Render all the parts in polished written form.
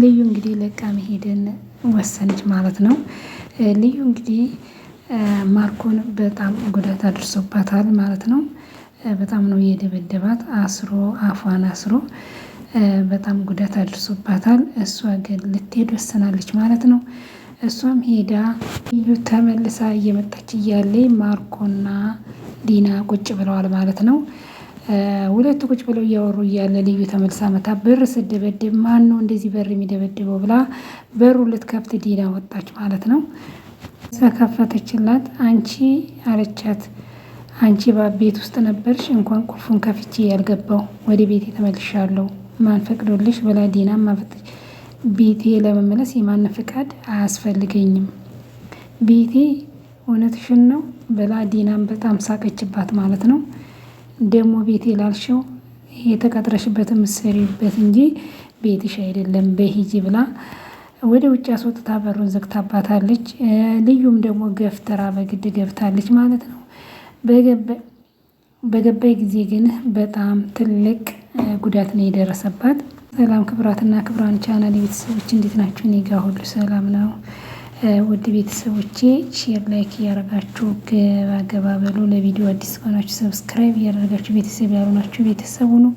ልዩ እንግዲህ ለቃ መሄድን ወሰነች ማለት ነው። ልዩ እንግዲህ ማርኮን በጣም ጉዳት አድርሶባታል ማለት ነው። በጣም ነው የደበደባት፣ አፏን አስሮ በጣም ጉዳት አድርሶባታል። እሷ ግን ልትሄድ ወሰናለች ማለት ነው። እሷም ሄዳ ልዩ ተመልሳ እየመጣች እያለ ማርኮና ዲና ቁጭ ብለዋል ማለት ነው። ሁለቱ ቁጭ ብለው እያወሩ እያለ ልዩ ተመልሳ መታ በር ስደበድብ ማን ነው እንደዚህ በር የሚደበድበው ብላ በሩ ልትከፍት ዲና ወጣች ማለት ነው። ከፈተችላት። አንቺ አለቻት፣ አንቺ ቤት ውስጥ ነበርሽ? እንኳን ቁልፉን ከፍቼ ያልገባው ወደ ቤቴ ተመልሻለሁ። ማን ፈቅዶልሽ? ብላ ዲና ማፈተች። ቤቴ ለመመለስ የማን ፍቃድ አያስፈልገኝም። ቤቴ እውነትሽን ነው ብላ ዲናም በጣም ሳቀችባት ማለት ነው። ደግሞ ቤቴ ላልሽው የተቀጥረሽበትን ምሰሪበት እንጂ ቤትሽ አይደለም በሂጂ ብላ ወደ ውጭ አስወጥታ በሩን ዘግታባታለች። ልዩም ደግሞ ገፍትራ በግድ ገብታለች ማለት ነው። በገባይ ጊዜ ግን በጣም ትልቅ ጉዳት ነው የደረሰባት። ሰላም ክብራትና ክብራን ቻናል ቤተሰቦች እንዴት ናችሁ? እኔ ጋር ሁሉ ሰላም ነው። ውድ ቤተሰቦቼ ሼር ላይክ እያደረጋችሁ ገባ በሉ። ለቪዲዮ አዲስ ከሆናችሁ ሰብስክራይብ እያደረጋችሁ ቤተሰብ ያልሆናችሁ ቤተሰቡ ነው።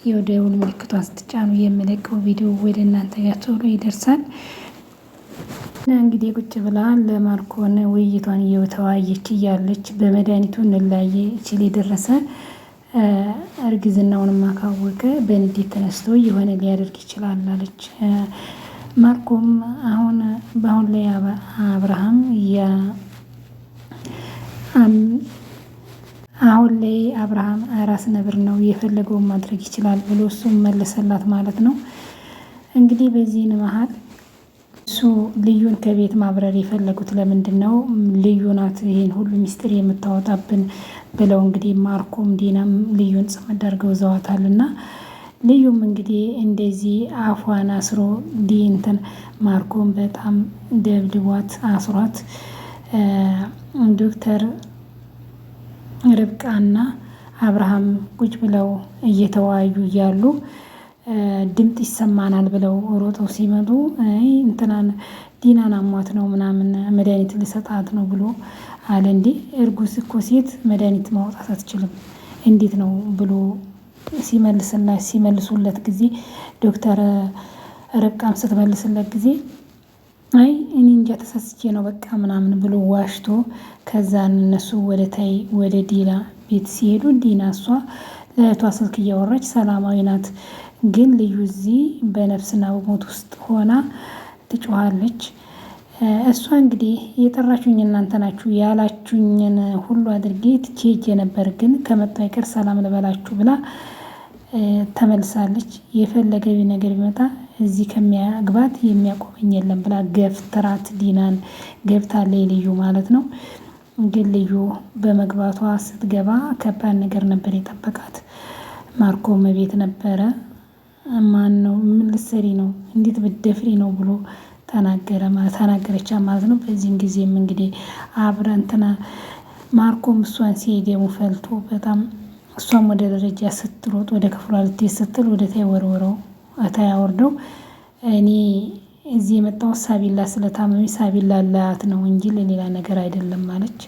የደወል ምልክቷን ስትጫኑ የምለቀው ቪዲዮ ወደ እናንተ ጋር ቶሎ ይደርሳል። እንግዲህ ቁጭ ብላ ለማርኮን ውይይቷን እየተወያየች እያለች በመድኃኒቱ እንለያየ ይችል የደረሰ እርግዝናውንም ካወቀ በንዴት ተነስቶ የሆነ ሊያደርግ ይችላል አለች። ማርኮም በአሁን ላይ አብርሃም ራስ ነብር ነው የፈለገውን ማድረግ ይችላል ብሎ እሱም መለሰላት ማለት ነው። እንግዲህ በዚህን መሀል እሱ ልዩን ከቤት ማብረር የፈለጉት ለምንድን ነው? ልዩ ናት ይሄን ሁሉ ሚስጥር የምታወጣብን ብለው እንግዲህ ማርኮም ዲናም ልዩን ጽምድ አድርገው ዘዋታልና ልዩም እንግዲህ እንደዚህ አፏን አስሮ ዲንተን ማርኮም በጣም ደብድቧት አስሯት ዶክተር ርብቃና አብርሃም ቁጭ ብለው እየተወያዩ እያሉ ድምጥ ይሰማናል ብለው ሮጠው ሲመጡ እንትናን ዲናን አሟት ነው ምናምን መድኃኒት ልሰጣት ነው ብሎ አለ። እንዴ እርጉዝ እኮ ሴት መድኃኒት ማውጣት አትችልም እንዴት ነው ብሎ ሲመልሱለት ጊዜ ዶክተር ርብቃም ስትመልስለት ጊዜ አይ እኔ እንጃ ተሳስቼ ነው በቃ ምናምን ብሎ ዋሽቶ ከዛን እነሱ ወደ ዲና ቤት ሲሄዱ ዲና እሷ ለእህቷ ስልክ እያወራች ሰላማዊ ናት፣ ግን ልዩ እዚህ በነፍስና በሞት ውስጥ ሆና ትጮኻለች። እሷ እንግዲህ የጠራችሁኝ እናንተ ናችሁ ያላችሁኝን ሁሉ አድርጌ ትቼ ሄጄ ነበር፣ ግን ከመጣሁ አይቀር ሰላም ልበላችሁ ብላ ተመልሳለች። የፈለገ ነገር ቢመጣ እዚህ ከሚያግባት የሚያቆመኝ የለም ብላ ገፍትራት ዲናን ገብታለች ልዩ ማለት ነው። ግን ልዩ በመግባቷ ስትገባ ከባድ ነገር ነበር የጠበቃት። ማርኮም ቤት ነበረ። ማን ነው ምን ልትሰሪ ነው እንዴት ብትደፍሪ ነው ብሎ ተናገረቻ ማለት ነው። በዚህን ጊዜም እንግዲህ አብረንትና ማርኮም እሷን ሲሄድ ፈልቶ በጣም እሷም ወደ ደረጃ ስትሮጥ ወደ ክፍሏ ልትሄድ ስትል ወደ ታይ አወርደው እኔ እዚህ የመጣሁት ሳቢላ ስለታመሚ ሳቢላ ላያት ነው እንጂ ለሌላ ነገር አይደለም አለች።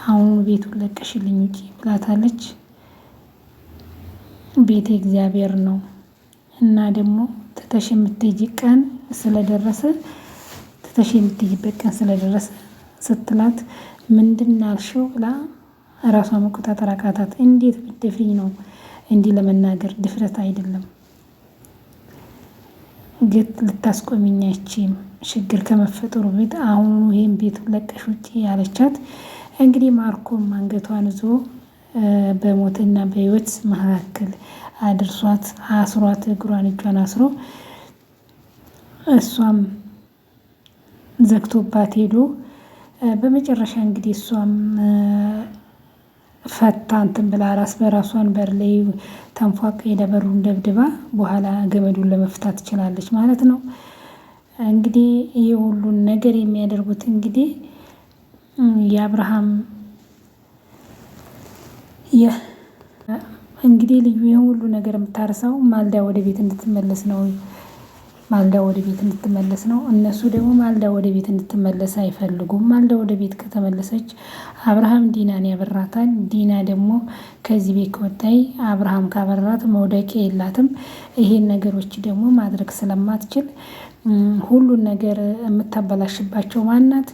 አሁን ቤቱን ለቀሽልኝ ውጪ ብላታለች። ቤቴ እግዚአብሔር ነው እና ደግሞ ትተሽ የምትሄጂ ቀን ስለደረሰ ትተሽ የምትሄጂበት ቀን ስለደረሰ ስትላት ምንድን አልሽው ብላ ራሷ መቆጣጠር አቃታት። እንዴት ብትደፍሪኝ ነው እንዲህ ለመናገር ድፍረት አይደለም፣ ግት ልታስቆሚኛችም ችግር ከመፈጠሩ ቤት አሁኑ ይሄን ቤት ለቀሽ ውጪ ያለቻት። እንግዲህ ማርኮም አንገቷን ይዞ በሞትና በህይወት መካከል አድርሷት አስሯት እግሯን እጇን አስሮ እሷም ዘግቶባት ሄዶ በመጨረሻ እንግዲህ እሷም ፈታ እንትን ብላ ራስ በራሷን በር ላይ ተንፏቅ ሄደ በሩን ደብድባ በኋላ ገመዱን ለመፍታት ትችላለች ማለት ነው። እንግዲህ ይሄ ሁሉን ነገር የሚያደርጉት እንግዲህ የአብርሃም እንግዲህ ልዩ ይሄን ሁሉ ነገር የምታርሰው ማልዳ ወደ ቤት እንድትመለስ ነው ማልዳ ወደ ቤት እንድትመለስ ነው። እነሱ ደግሞ ማልዳ ወደ ቤት እንድትመለስ አይፈልጉም። ማልዳ ወደ ቤት ከተመለሰች አብርሃም ዲናን ያበራታል። ዲና ደግሞ ከዚህ ቤት ከወጣይ አብርሃም ካበራት መውደቂያ የላትም። ይሄን ነገሮች ደግሞ ማድረግ ስለማትችል ሁሉን ነገር የምታበላሽባቸው ማናት?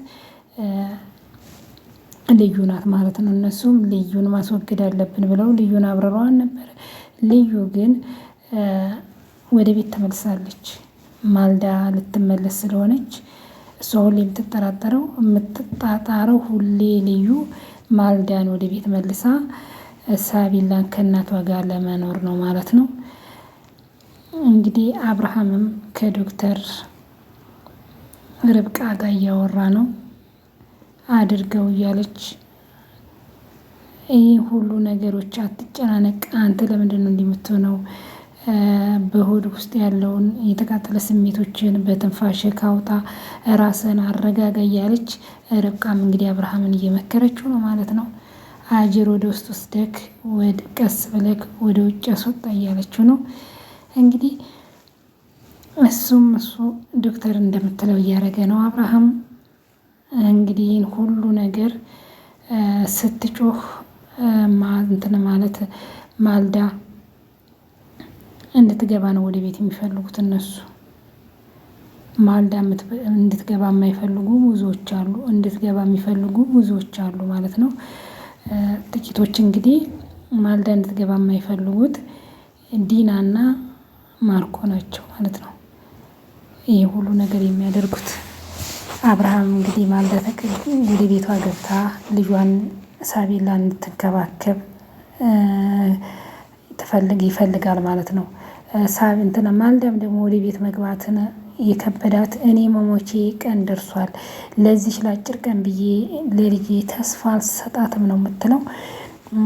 ልዩ ናት ማለት ነው። እነሱም ልዩን ማስወገድ አለብን ብለው ልዩን አብረሯን ነበር። ልዩ ግን ወደ ቤት ተመልሳለች። ማልዳ ልትመለስ ስለሆነች እሷ ሁሌ የምትጣጣረው ሁሌ ልዩ ማልዳን ወደ ቤት መልሳ ሳቢላን ከእናቷ ጋር ለመኖር ነው ማለት ነው። እንግዲህ አብርሃምም ከዶክተር ርብቃ ጋር እያወራ ነው። አድርገው እያለች ይህ ሁሉ ነገሮች አትጨናነቅ፣ አንተ ለምንድን ነው እንደምትሆነው? በሆድ ውስጥ ያለውን የተቃጠለ ስሜቶችን በትንፋሽ ካውጣ፣ ራስን አረጋጋ እያለች ርብቃም እንግዲህ አብርሃምን እየመከረችው ነው ማለት ነው። አጀር ወደ ውስጥ ወስደክ ቀስ ብለክ ወደ ውጭ አስወጣ እያለችው ነው እንግዲህ እሱ ዶክተር እንደምትለው እያደረገ ነው። አብርሃም እንግዲህ ይህን ሁሉ ነገር ስትጮህ እንትን ማለት ማልዳ እንድትገባ ነው ወደ ቤት የሚፈልጉት እነሱ። ማልዳ እንድትገባ የማይፈልጉ ብዙዎች አሉ፣ እንድትገባ የሚፈልጉ ብዙዎች አሉ ማለት ነው። ጥቂቶች እንግዲህ ማልዳ እንድትገባ የማይፈልጉት ዲናና ማርኮ ናቸው ማለት ነው። ይህ ሁሉ ነገር የሚያደርጉት አብርሃም እንግዲህ ማልዳ ወደ ቤቷ ገብታ ልጇን ሳቤላን እንድትንከባከብ ይፈልጋል ማለት ነው። ማልዳም ደግሞ ወደ ቤት መግባትን የከበዳት እኔ መሞቼ ቀን ደርሷል፣ ለዚች ለአጭር ቀን ብዬ ለልጄ ተስፋ አልሰጣትም ነው የምትለው።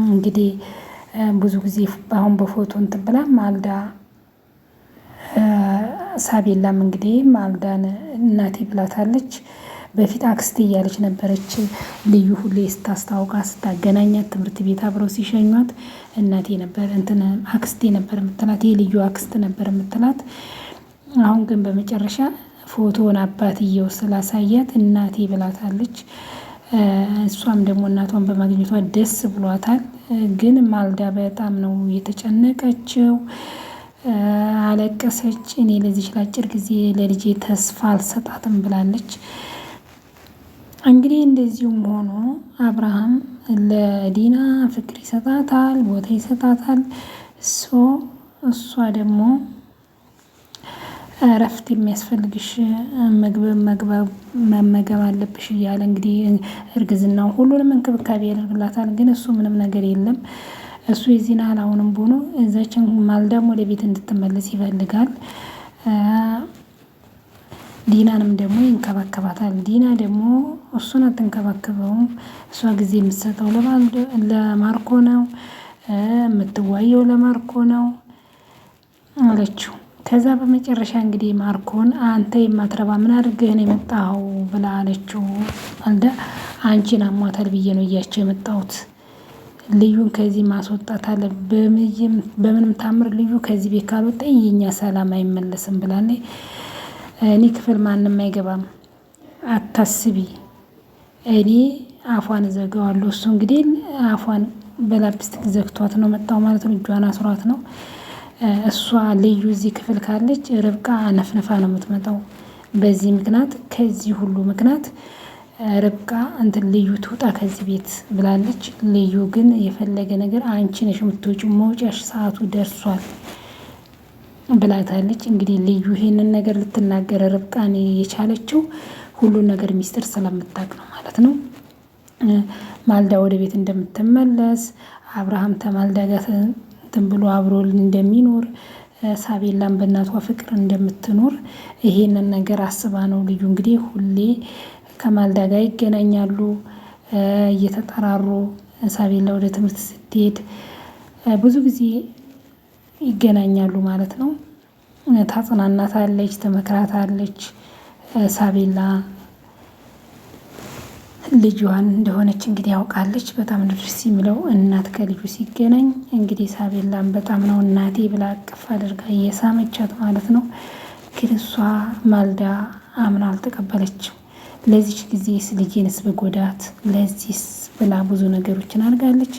እንግዲህ ብዙ ጊዜ አሁን በፎቶ እንትን ብላ ማልዳ ሳቤላም እንግዲህ ማልዳን እናቴ ብላታለች። በፊት አክስቴ እያለች ነበረች ልዩ ሁሌ ስታስታውቃ ስታገናኛት ትምህርት ቤት አብረው ሲሸኟት እናቴ ነበር አክስቴ ነበር የምትላት፣ የልዩ አክስት ነበር የምትላት። አሁን ግን በመጨረሻ ፎቶን አባትየው ስላሳያት እናቴ ብላታለች። እሷም ደግሞ እናቷን በማግኘቷ ደስ ብሏታል። ግን ማልዳ በጣም ነው የተጨነቀችው፣ አለቀሰች። እኔ ለዚች ለአጭር ጊዜ ለልጄ ተስፋ አልሰጣትም ብላለች። እንግዲህ እንደዚሁም ሆኖ አብርሃም ለዲና ፍቅር ይሰጣታል፣ ቦታ ይሰጣታል። እሷ ደግሞ እረፍት የሚያስፈልግሽ መመገብ አለብሽ እያለ እንግዲህ እርግዝናው ሁሉንም እንክብካቤ ያደርግላታል። ግን እሱ ምንም ነገር የለም። እሱ የዚህን ያህል አሁንም ሆኖ እዛችን ማልዳም ወደ ቤት እንድትመለስ ይፈልጋል። ዲናንም ደግሞ ይንከባከባታል። ዲና ደግሞ እሱን አትንከባከበውም። እሷ ጊዜ የምትሰጠው ለማርኮ ነው፣ የምትዋየው ለማርኮ ነው አለችው። ከዛ በመጨረሻ እንግዲህ ማርኮን አንተ የማትረባ ምን አድርገህ ነው የመጣኸው ብላ አለችው። አንቺን አሟታል ብዬ ነው እያቸው የመጣሁት፣ ልዩን ከዚህ ማስወጣት አለ፣ በምንም ታምር ልዩ ከዚህ ቤት ካልወጣ የኛ ሰላም አይመለስም ብላለች። እኔ ክፍል ማንም አይገባም አታስቢ፣ እኔ አፏን እዘጋዋለሁ። እሱ እንግዲህ አፏን በላፕስቲክ ዘግቷት ነው መጣው ማለት ነው። እጇን አስሯት ነው። እሷ ልዩ እዚህ ክፍል ካለች ርብቃ አነፍነፋ ነው የምትመጣው። በዚህ ምክንያት ከዚህ ሁሉ ምክንያት ርብቃ ልዩ ትውጣ ከዚህ ቤት ብላለች። ልዩ ግን የፈለገ ነገር አንቺ ነሽ የምትወጪው፣ መውጫሽ ሰዓቱ ደርሷል ብላታለች። እንግዲህ ልዩ ይሄንን ነገር ልትናገር ርብቃን የቻለችው ሁሉን ነገር ሚስጥር ስለምታውቅ ነው ማለት ነው። ማልዳ ወደ ቤት እንደምትመለስ አብርሃም ተማልዳ ጋር እንትን ብሎ አብሮ እንደሚኖር ሳቤላም በእናቷ ፍቅር እንደምትኖር ይሄንን ነገር አስባ ነው ልዩ እንግዲህ ሁሌ ከማልዳ ጋር ይገናኛሉ እየተጠራሩ። ሳቤላ ወደ ትምህርት ስትሄድ ብዙ ጊዜ ይገናኛሉ ማለት ነው። ታጽናናታለች፣ ትመክራታለች። ሳቤላ ልጇን እንደሆነች እንግዲህ ያውቃለች። በጣም ደስ የሚለው እናት ከልጁ ሲገናኝ እንግዲህ ሳቤላን በጣም ነው እናቴ ብላ አቅፍ አድርጋ እየሳመቻት ማለት ነው። ግን እሷ ማልዳ አምና አልተቀበለችም። ለዚች ጊዜስ ልጄንስ በጎዳት ለዚህስ ብላ ብዙ ነገሮችን አድርጋለች።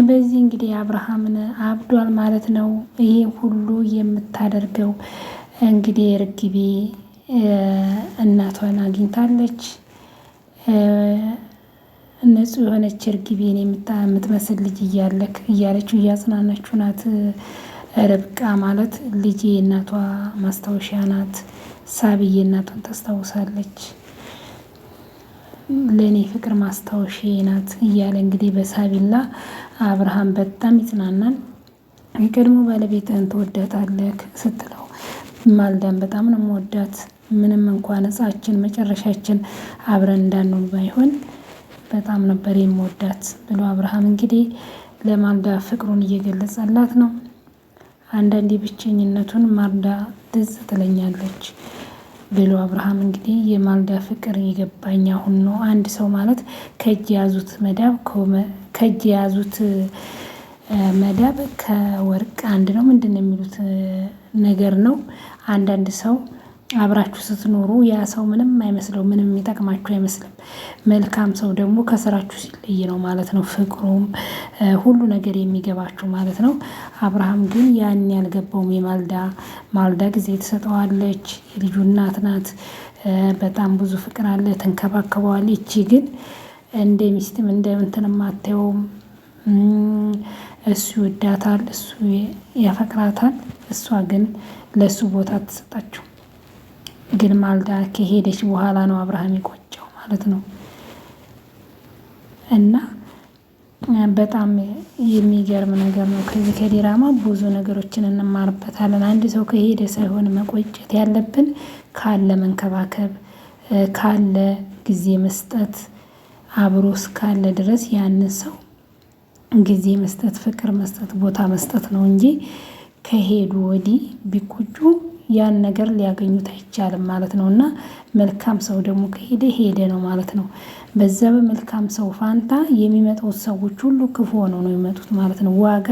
በዚህ እንግዲህ አብርሃምን አብዷል ማለት ነው። ይሄ ሁሉ የምታደርገው እንግዲህ ርግቤ እናቷን አግኝታለች። ንጹህ የሆነች ርግቤን የምትመስል ልጅ እያለችው እያጽናናችሁ ናት። ርብቃ ማለት ልጄ እናቷ ማስታወሻ ናት፣ ሳብዬ እናቷን ታስታውሳለች፣ ለእኔ ፍቅር ማስታወሻ ናት እያለ እንግዲህ በሳቢላ አብርሃም በጣም ይጽናናል። የቀድሞ ባለቤትህን ትወዳታለህ ስትለው ማልዳን በጣም ነው የምወዳት፣ ምንም እንኳን ነፃችን መጨረሻችን አብረን እንዳንሆን ባይሆን በጣም ነበር የምወዳት ብሎ አብርሃም እንግዲህ ለማልዳ ፍቅሩን እየገለጸላት ነው። አንዳንዴ ብቸኝነቱን ማልዳ ትዝ ትለኛለች ብሎ አብርሃም እንግዲህ የማልዳ ፍቅር የገባኝ አሁን ነው። አንድ ሰው ማለት ከእጅ የያዙት መዳብ ከወርቅ አንድ ነው ምንድን ነው የሚሉት ነገር ነው። አንዳንድ ሰው አብራችሁ ስትኖሩ ያ ሰው ምንም አይመስለው፣ ምንም የሚጠቅማችሁ አይመስልም። መልካም ሰው ደግሞ ከስራችሁ ሲለይ ነው ማለት ነው ፍቅሩም ሁሉ ነገር የሚገባችሁ ማለት ነው። አብርሃም ግን ያን ያልገባውም ማልዳ ጊዜ ትሰጠዋለች፣ የልጁ እናት ናት፣ በጣም ብዙ ፍቅር አለ፣ ትንከባከበዋለች። እቺ ግን እንደ ሚስትም እንደ እንትንም አታየውም። እሱ ይወዳታል፣ እሱ ያፈቅራታል፣ እሷ ግን ለእሱ ቦታ ትሰጣችሁ። ግን ማልዳ ከሄደች በኋላ ነው አብርሃም የቆጨው ማለት ነው። እና በጣም የሚገርም ነገር ነው። ከዚህ ከዲራማ ብዙ ነገሮችን እንማርበታለን። አንድ ሰው ከሄደ ሳይሆን መቆጨት ያለብን ካለ መንከባከብ፣ ካለ ጊዜ መስጠት፣ አብሮ እስካለ ድረስ ያንን ሰው ጊዜ መስጠት፣ ፍቅር መስጠት፣ ቦታ መስጠት ነው እንጂ ከሄዱ ወዲህ ቢቆጩ ያን ነገር ሊያገኙት አይቻልም ማለት ነው። እና መልካም ሰው ደግሞ ከሄደ ሄደ ነው ማለት ነው። በዛ በመልካም ሰው ፋንታ የሚመጡት ሰዎች ሁሉ ክፉ ሆነው ነው የሚመጡት ማለት ነው። ዋጋ